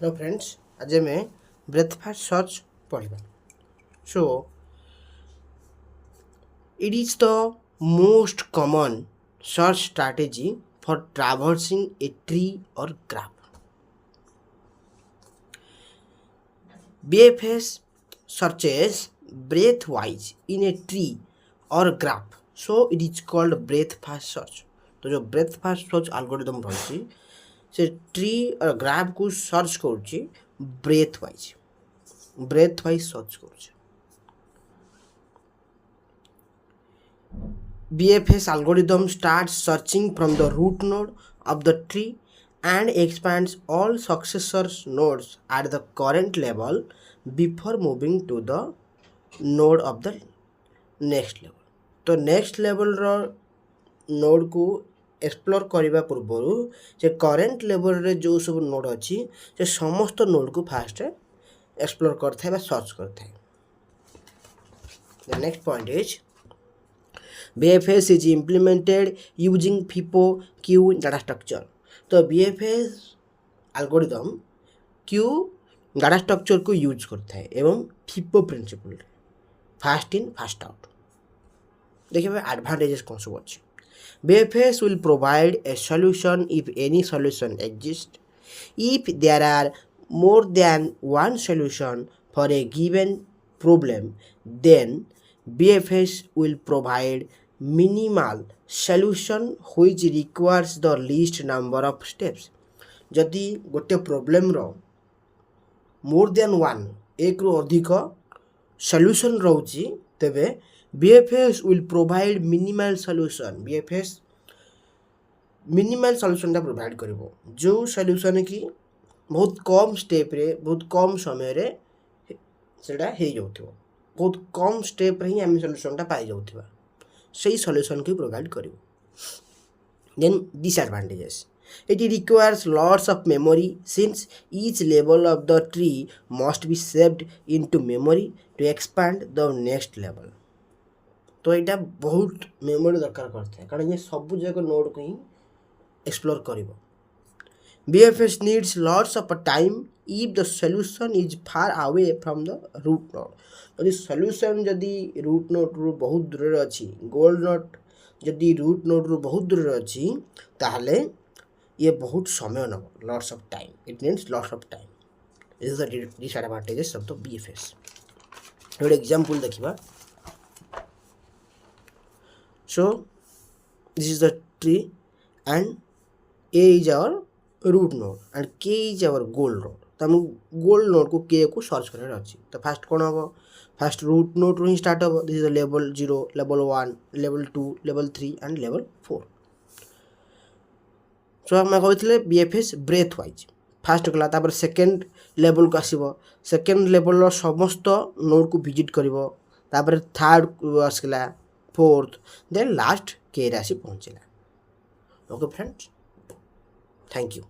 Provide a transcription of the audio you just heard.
Hello friends, आज मैं ब्रेथफास्ट search पढ़ा. So it is the most common search strategy for traversing a tree or graph. BFS searches breath-wise in a tree or graph. So it is called breath-fast search. तो जो breath-fast search algorithm रही से tree और graph को search करुच्ची breadth wise search करुच्ची. BFS algorithm starts searching from the root node of the tree and expands all successor nodes at the current level before moving to the node of the next level. तो next level रो node को explore करने पूर्वर से current level रे जो सब node अच्छी से समस्त नोड को फास्ट एक्सप्लोर करता है सर्च करता है. The next point is BFS is implemented using FIFO Queue data structure. तो BFS algorithm queue data structure को यूज करता है एवं FIFO principle fast in fast out. देखिए एडवांटेजेस कौन सब अच्छे. BFS will provide a solution if any solution exists. If there are more than one solution for a given problem, then BFS will provide minimal solution which requires the least number of steps. जदि गोटे problem रो more than one एक रु अधिक solution रोची तेबे BFS will provide minimal solution. BFS minimal solution टा provide करिवो जो solution की बहुत कम स्टेप रे बहुत कम समय रे सेटा हे जाउथिबो. बहुत कम स्टेप रे ही हम सॉल्यूशन टा पाई जाउथिबा सही सॉल्यूशन की प्रोवाइड करिवो. Then disadvantages. It requires lots of memory since each level of the tree must be saved into memory to expand the next level. तो यहाँ बहुत मेमोरी दरकार करता है कारण ये सब जगह नोड को ही explore करिवो. BFS needs lots of time if the solution is far away from the root node. यदि सॉल्यूशन जदि रूट नोड रु बहुत दूर अच्छी गोल नोड जदि रूट नोड रु बहुत दूर अच्छी ताहले ये बहुत समय नब lots of time. It needs lots of time. This is the disadvantages of the BFS. एक एग्जांपल देखिबा. So this is the tree and A is our root node and K is our goal node. तो हम गोल node को K को search करने अच्छी. तो fast कौन हम फास्ट रूट नोड रू ही स्टार्ट हम. This is level 0 level 1 level 2 level 3 and level 4. सो आम कहते BFS ब्रेथ वाइज फास्ट गला तापर सेकेंड लेवल को आसब. सेकेंड लेवल समस्त नोड को विजिट करिवो. तापर थर्ड आसला फोर्थ देन लास्ट के राशि पहुँचला. Okay friends, thank you.